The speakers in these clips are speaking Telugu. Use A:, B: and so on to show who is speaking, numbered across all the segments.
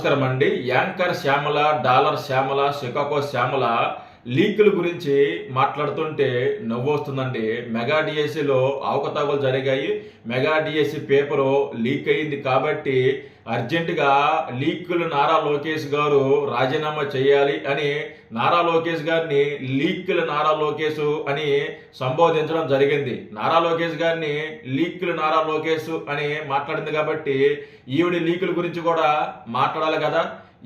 A: నమస్కారం అండి. Anchor Shyamala, dollar Shyamala, Chicago Shyamala లీకుల గురించి మాట్లాడుతుంటే నవ్వొస్తుందండి. మెగా డిఎస్సిలో అవకతవకలు జరిగాయి. మెగా డిఎస్సి పేపరు లీక్ అయింది కాబట్టి అర్జెంటుగా లీకులు నారా లోకేష్ గారు రాజీనామా చేయాలి అని నారా లోకేష్ గారిని లీకులు నారా లోకేష్ అని సంబోధించడం జరిగింది. నారా లోకేష్ గారిని లీకులు నారా లోకేష్ అని మాట్లాడింది కాబట్టి ఈవిడ లీకుల గురించి కూడా మాట్లాడాలి కదా.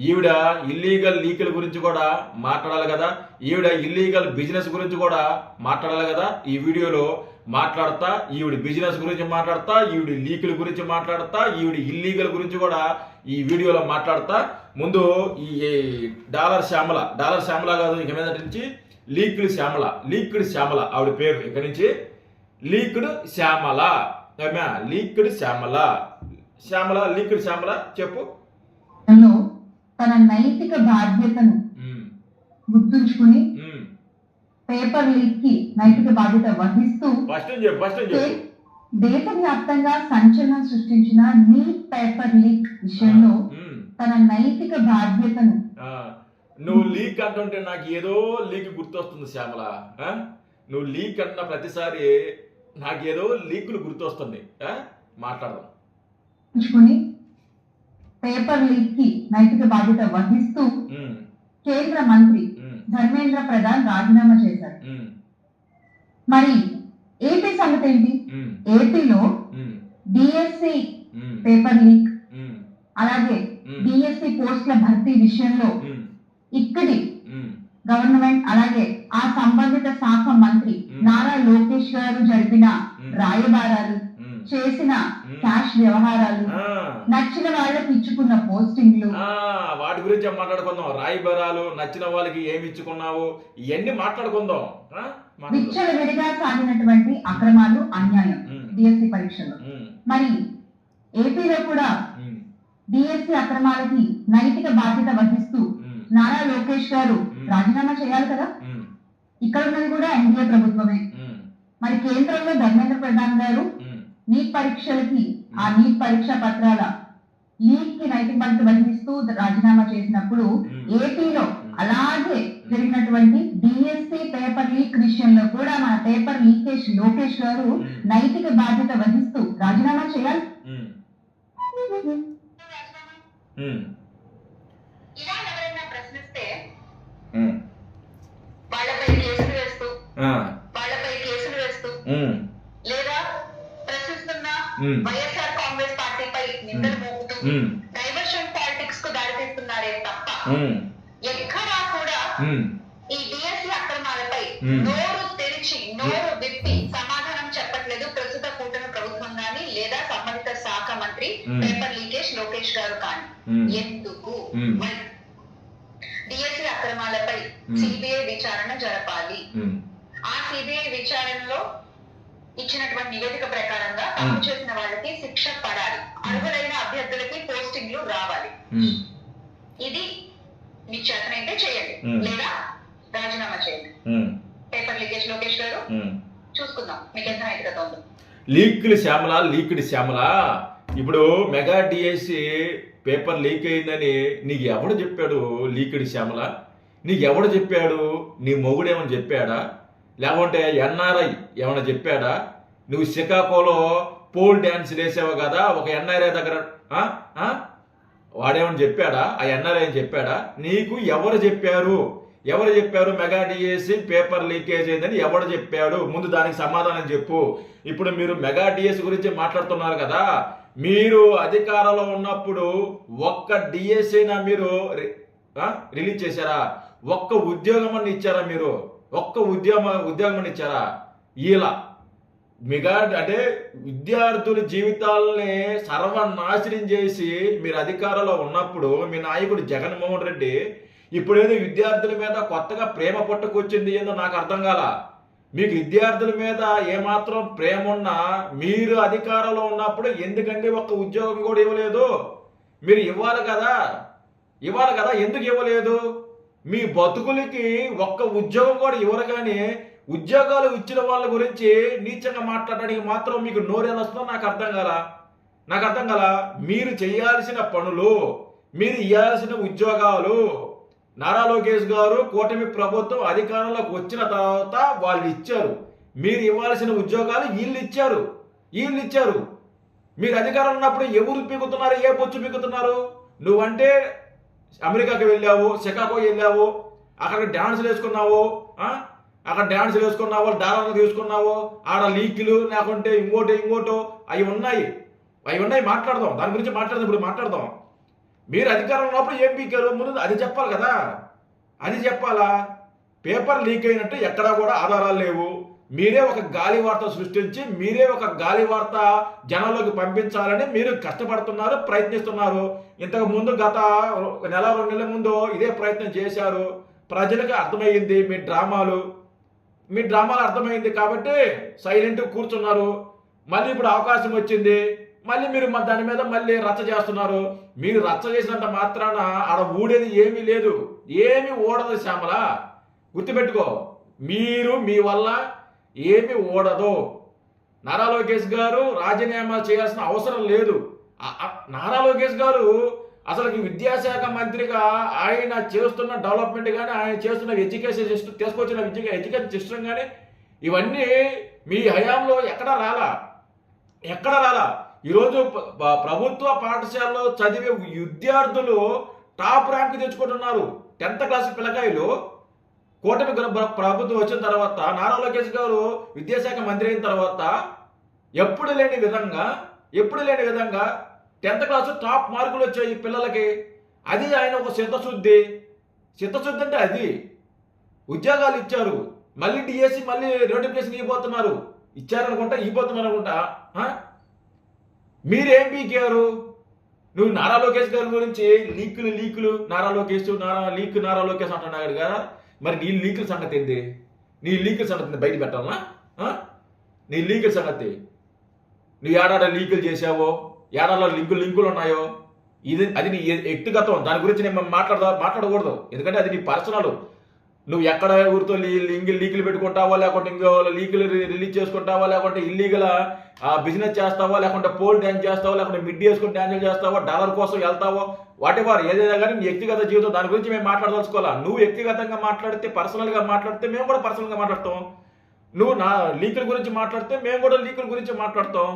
A: ఈవిడ ఇల్లీగల్ లీకుల గురించి కూడా మాట్లాడాలి కదా. ఈవిడ ఇల్లీగల్ బిజినెస్ గురించి కూడా మాట్లాడాలి కదా. ఈ వీడియోలో మాట్లాడతా, ఈవిడ బిజినెస్ గురించి మాట్లాడతా, ఈవిడ లీకుల గురించి మాట్లాడతా, ఈవిడ ఇల్లీగల్ గురించి కూడా ఈ వీడియోలో మాట్లాడతా. ముందు ఈ డాలర్ శ్యామల కాదు, ఇక మీద నుంచి లీక్డ్ శ్యామల ఆవిడ పేరు. ఇక్కడి నుంచి లీక్డ్ శ్యామల చెప్పు.
B: తన నైతిక బాధ్యతను గుర్తుంచుకుని పేపర్ లీక్ కి నైతిక బాధ్యత వహిస్తూ దేశవ్యాప్తంగా సంచలనం సృష్టించిన నీట్ పేపర్ లీక్ విషయంలో తన నైతిక బాధ్యతను
A: నువ్వు లీక్ అంటుంటే నాకు ఏదో లీక్ గుర్తొస్తుంది శ్యామల. నువ్వు లీక్ అన్న ప్రతిసారి నాకేదో లీకులు గుర్తొస్తుంది. మాట్లాడదాం.
B: పేపర్ లీక్ కి నైతిక బాధ్యత వహిస్తూ కేంద్ర మంత్రి ధర్మేంద్ర ప్రధాన్ రాజీనామా చేశారు. మరి ఏపీ సంగతి ఏంటి? ఏపీలో డిఎస్సి పేపర్ లీక్, అలాగే డిఎస్సి పోస్టుల భర్తీ విషయంలో ఇక్కడి గవర్నమెంట్ అలాగే ఆ సంబంధిత శాఖ మంత్రి నారా లోకేష్ గారు జరిపిన రాయబారాలు, చేసిన క్యాష్ వ్యవహారాలు, నచ్చిన వాళ్ళకి ఇచ్చుకున్న పోస్టింగ్లు,
A: వాటి గురించి మాట్లాడుకుందాం. రాయబారాలు, నచ్చిన వాళ్ళకి ఏమి ఇచ్చుకున్నావు, ఇవన్నీ మాట్లాడుకుందాం.
B: విచ్చలవిడిగా సాగినటువంటి అక్రమాలు, అన్యాయం డిఎస్సి పరీక్షలో. మరి ఏపీలో కూడా డిఎస్సి అక్రమాలకి నైతిక బాధ్యత వహిస్తూ నారా లోకేష్ గారు రాజీనామా చేయాలి కదా. ఇక్కడ ఉన్నది కూడా ఎన్డీఏ ప్రభుత్వమే. మరి కేంద్రంలో ధర్మేంద్ర ప్రధాన్ గారు నీట్ పరీక్షలకి ఆ నీట్ పరీక్షా పత్రాల లీక్ కి నైతిక బాధ్యత వహిస్తూ రాజీనామా చేసినప్పుడు ఏపీలో అలాగే జరిగినటువంటి డిఎస్సి పేపర్ లీక్ విషయంలో కూడా మన పేపర్ లీకేజ్ లోకేష్ గారు నైతిక బాధ్యత వహిస్తూ రాజీనామా చేయాలి. ఇలా ఎవరైనా ప్రశ్నిస్తే వాళ్ళపై కేసులు వేస్తూ లేదా ప్రశ్నిస్తున్న వైఎస్ఆర్ కాంగ్రెస్ పార్టీపై నిందలు మోపుతూ డైవర్షన్ పాలిటిక్స్ కు దారితీస్తున్నారే తప్ప ఎక్కడా కూడా ఈ డిఎస్సి అక్రమాలపై నోరు తెరిచి నోరు విప్పి సమాధానం చెప్పట్లేదు ప్రస్తుత కూటమి ప్రభుత్వం కానీ లేదా సంబంధిత శాఖ మంత్రి పేపర్ లీకేజ్ లోకేష్ గారు కానీ. ఎందుకు? డిఎస్సి అక్రమాలపై సిబిఐ విచారణ జరపాలి. ఆ సిబిఐ విచారణలో ఇచ్చినటువంటి నివేదిక ప్రకారంగా తప్పు చేసిన వాళ్ళకి శిక్ష పడాలి. అర్హులైన అభ్యర్థులకి పోస్టింగ్లు రావాలి. ఇది మీకు చేతనైతే చేయండి, లేదా రాజీనామా చేయండి. పేపర్ లీకేజ్ లోకేష్ గారు చూసుకుందాం మీకు ఎంత నైతికత ఉందో.
A: లీక్డ్ శ్యామల ఇప్పుడు మెగా డిఎస్సి పేపర్ లీక్ అయిందని నీకు ఎవడు చెప్పాడు? లీక్డ్ శ్యామల నీకు ఎవడు చెప్పాడు? నీ మొగుడు ఏమని చెప్పాడా? లేకుంటే ఎన్ఆర్ఐ ఏమైనా చెప్పాడా? నువ్వు షికాగోలో పోల్ డ్యాన్స్ వేసావు కదా ఒక ఎన్ఆర్ఐ దగ్గర, వాడేమని చెప్పాడా? ఆ ఎన్ఆర్ఐ అని చెప్పాడా? నీకు ఎవరు చెప్పారు మెగా డిఎస్సి పేపర్ లీకేజ్ అయిందని ఎవరు చెప్పాడు? ముందు దానికి సమాధానం చెప్పు. ఇప్పుడు మీరు మెగా డిఎస్సి గురించి మాట్లాడుతున్నారు కదా. మీరు అధికారంలో ఉన్నప్పుడు ఒక్క డిఎస్సి అయినా మీరు రిలీజ్ చేశారా? ఒక్క ఉద్యోగం అని ఇచ్చారా? మీరు ఒక్క ఉద్యోగం అని ఇచ్చారా? ఇలా మెగా అంటే విద్యార్థుల జీవితాలని సర్వనాశనం చేసి మీరు అధికారంలో ఉన్నప్పుడు మీ నాయకుడు జగన్మోహన్ రెడ్డి ఇప్పుడేదో విద్యార్థుల మీద కొత్తగా ప్రేమ పట్టుకొచ్చింది ఏందో నాకు అర్థం కాల. మీకు విద్యార్థుల మీద ఏమాత్రం ప్రేమ ఉన్నా మీరు అధికారంలో ఉన్నప్పుడు ఎందుకంటే ఒక్క ఉద్యోగం కూడా ఇవ్వలేదు? మీరు ఇవ్వాలి కదా. ఎందుకు ఇవ్వలేదు? మీ బతుకులకి ఒక్క ఉద్యోగం కూడా ఇవ్వరు. కానీ ఉద్యోగాలు ఇచ్చిన వాళ్ళ గురించి నీచంగా మాట్లాడడానికి మాత్రం మీకు నోరేలా వస్తుందో నాకు అర్థం కాల. మీరు చేయాల్సిన పనులు, మీరు ఇవ్వాల్సిన ఉద్యోగాలు నారా లోకేష్ గారు కూటమి ప్రభుత్వం అధికారంలోకి వచ్చిన తర్వాత వాళ్ళు ఇచ్చారు. మీరు ఇవ్వాల్సిన ఉద్యోగాలు వీళ్ళు ఇచ్చారు. మీరు అధికారంలో ఉన్నప్పుడు ఎవరు పీకుతున్నారు, ఏ పొచ్చు పీకుతున్నారు? నువ్వంటే అమెరికాకి వెళ్ళావు, షికాగో వెళ్ళావు, అక్కడ డ్యాన్సులు వేసుకున్నావు, డాలర్లు తీసుకున్నావు, ఆడ లీకులు లేకుంటే ఇంకోటో అవి ఉన్నాయి మాట్లాడదాం. దాని గురించి ఇప్పుడు మాట్లాడదాం. మీరు అధికారంలో ఉన్నప్పుడు ఏం పీకారు ముందు అది చెప్పాలి కదా. అది చెప్పాలా? పేపర్ లీక్ అయినట్టు ఎక్కడా కూడా ఆధారాలు లేవు. మీరే ఒక గాలి వార్త సృష్టించి మీరే ఒక గాలి వార్త జనంలోకి పంపించాలని మీరు కష్టపడుతున్నారు, ప్రయత్నిస్తున్నారు. ఇంతకు ముందు గత నెల 2 నెలల ముందు ఇదే ప్రయత్నం చేశారు. ప్రజలకు అర్థమైంది మీ డ్రామాలు అర్థమైంది కాబట్టి సైలెంట్ కూర్చున్నారు. మళ్ళీ ఇప్పుడు అవకాశం వచ్చింది, మళ్ళీ మీరు దాని మీద మళ్ళీ రచ్చ చేస్తున్నారు. మీరు రచ్చ చేసినంత మాత్రాన ఆడ ఊడేది ఏమీ లేదు, ఏమీ ఓడదు శ్యామల, గుర్తుపెట్టుకో. మీ వల్ల ఏమి ఓడదు. నారా లోకేష్ గారు రాజీనామా చేయాల్సిన అవసరం లేదు. నారా లోకేష్ గారు అసలు విద్యాశాఖ మంత్రిగా ఆయన చేస్తున్న డెవలప్మెంట్ కానీ, ఆయన చేస్తున్న ఎడ్యుకేషన్ సిస్టమ్, తీసుకొచ్చిన ఎడ్యుకేషన్ సిస్టమ్ కానీ ఇవన్నీ మీ హయాంలో ఎక్కడా రాలా. ఈరోజు ప్రభుత్వ పాఠశాలలో చదివే విద్యార్థులు టాప్ ర్యాంక్ తెచ్చుకుంటున్నారు. 10th క్లాస్ పిల్లకాయలు కూటమి ప్రభుత్వం వచ్చిన తర్వాత, నారా లోకేష్ గారు విద్యాశాఖ మంత్రి అయిన తర్వాత ఎప్పుడు లేని విధంగా 10th క్లాసు టాప్ మార్కులు వచ్చాయి ఈ పిల్లలకి. అది ఆయన ఒక చిత్తశుద్ధి అంటే అది. ఉద్యోగాలు ఇచ్చారు, మళ్ళీ డిఎస్సి మళ్ళీ నోటిఫికేషన్ ఇవ్వబోతున్నారు. ఇవ్వబోతున్నారు. మీరేం పీకారు? నువ్వు నారా లోకేష్ గారి గురించి లీకులు నారా లోకేష్ అంటున్నాడు కదా. మరి నీ లీకుల సంగతి ఏంది? బయట పెట్టాలనా? నీ లీకుల సంగతి, నువ్వు ఏడాడ లీకులు చేసావో, ఏడాడలో లింకులు ఉన్నాయో, అది నీ వ్యక్తిగతం. దాని గురించి నేను మాట్లాడకూడదు, ఎందుకంటే అది నీ పర్సనల్. నువ్వు ఎక్కడ ఊరితో లీకులు పెట్టుకుంటావో, లేకుంటే ఇంకో లీకులు రిలీజ్ చేసుకుంటావో, లేకుంటే ఇల్లీగల్ బిజినెస్ చేస్తావో, లేకుంటే పోల్ డ్యాన్స్ చేస్తావో, లేకుంటే మిడ్ వేసుకుని డ్యాన్సులు చేస్తావో, డాలర్ కోసం వెళ్తావో, వాటెవర్ ఏదైనా కానీ నీ వ్యక్తిగత జీవితం, దాని గురించి మేము మాట్లాడదలుచుకోవాలా. నువ్వు వ్యక్తిగతంగా మాట్లాడితే, పర్సనల్గా మాట్లాడితే మేము కూడా పర్సనల్గా మాట్లాడతాం. నువ్వు నా లీకుల గురించి మాట్లాడితే మేము కూడా లీకుల గురించి మాట్లాడతాం.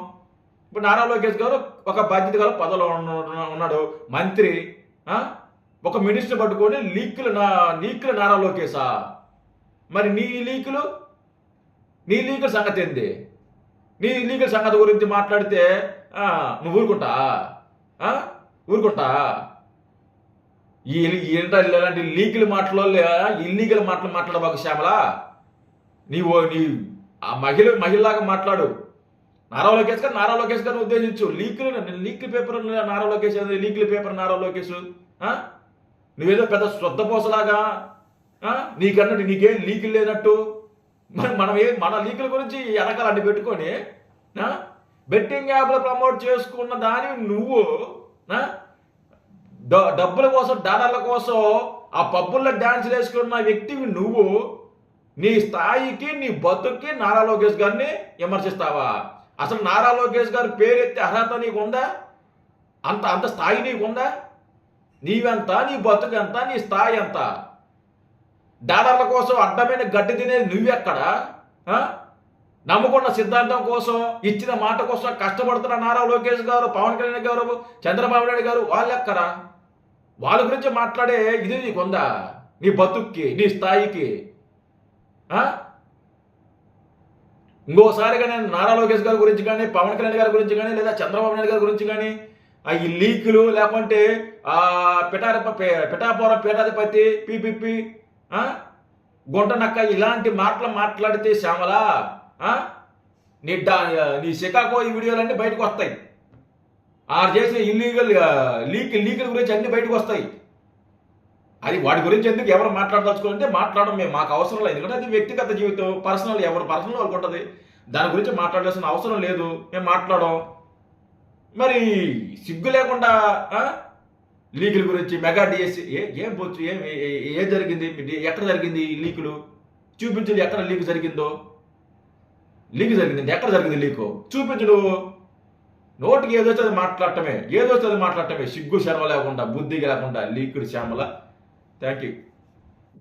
A: ఇప్పుడు నారా లోకేష్ గారు ఒక బాధ్యత గల పదవిలో ఉన్నాడు, మంత్రి. ఒక మినిస్టర్ పట్టుకొని లీకులు నారా లోకేశా? మరి నీ లీకుల సంగతి ఏంది? నీ లీకుల సంగతి గురించి మాట్లాడితే నువ్వు ఊరుకుంటా? ఇలాంటి లీకుల మాటలో ఇల్లీగల్ మాటలు మాట్లాడబాకు శ్యామల. నీ ఆ మహిళలాగా మాట్లాడు. నారా లోకేష్ గారిని ఉద్దేశించు. లీకుల పేపర్ నారా లోకేష్, లీకుల పేపర్ నారా లోకేష్. నువ్వేదో పెద్ద శ్రద్ధ పోసలాగా నీకన్నట్టు నీకేం లీకులు లేనట్టు. మరి మన లీకుల గురించి వెనకాలన్నీ పెట్టుకొని బెట్టింగ్ యాప్లు ప్రమోట్ చేసుకున్న దాని నువ్వు డబ్బుల కోసం, డాలర్ల కోసం ఆ పబ్బుల్లో డ్యాన్సులు వేసుకున్న వ్యక్తివి నువ్వు. నీ స్థాయికి, నీ బతుక్కి నారా లోకేష్ గారిని విమర్శిస్తావా? అసలు నారా లోకేష్ గారి పేరెత్తే అర్హత నీకు ఉందా? అంత స్థాయి నీకు ఉందా? నీవెంత, నీ బతుకెంత, నీ స్థాయి ఎంత? డాలర్ల కోసం అడ్డమైన గడ్డి తినేది నువ్వెక్కడ? నమ్ముకున్న సిద్ధాంతం కోసం, ఇచ్చిన మాట కోసం కష్టపడుతున్న నారా లోకేష్ గారు, పవన్ కళ్యాణ్ గారు, చంద్రబాబు నాయుడు గారు వాళ్ళెక్కడా? వాళ్ళ గురించి మాట్లాడే ఇది నీకుందా? నీ బతుక్కి, నీ స్థాయికి? ఇంకోసారిగా నేను నారా లోకేష్ గారి గురించి కానీ, పవన్ కళ్యాణ్ గారి గురించి కానీ, లేదా చంద్రబాబు నాయుడు గారి గురించి కానీ, ఈ లీకులు లేకుంటే పిఠాపురం పీఠాధిపతి, పిపిపి, గుంటనక్క ఇలాంటి మాటలు మాట్లాడితే శ్యామల నీ షికాగో ఈ వీడియోలన్నీ బయటకు వస్తాయి. ఆరు చేసిన ఇల్లీగల్ లీకుల గురించి అన్ని బయటకు వస్తాయి. అది వాటి గురించి ఎందుకు ఎవరు మాట్లాడదలుచుకోవాలంటే మాట్లాడడం మాకు అవసరం లేదు. ఎందుకంటే అది వ్యక్తిగత జీవితం, పర్సనల్ వాళ్ళకు ఉంటుంది. దాని గురించి మాట్లాడాల్సిన అవసరం లేదు. మేము మాట్లాడడం. మరి సిగ్గు లేకుండా లీకుల గురించి మెగా డిఎస్సి ఏం పోచ్చు, ఏం జరిగింది, ఎక్కడ జరిగింది లీకులు? చూపించు, ఎక్కడ లీక్ జరిగిందో. ఎక్కడ జరిగింది లీకు చూపించు. నువ్వు నోటికి ఏదొచ్చి అది మాట్లాడటమే, ఏదొచ్చి అది మాట్లాడటమే, సిగ్గు శర్మ లేకుండా, బుద్ధికి లేకుండా, లీకుడు శ్యామల. Thank you.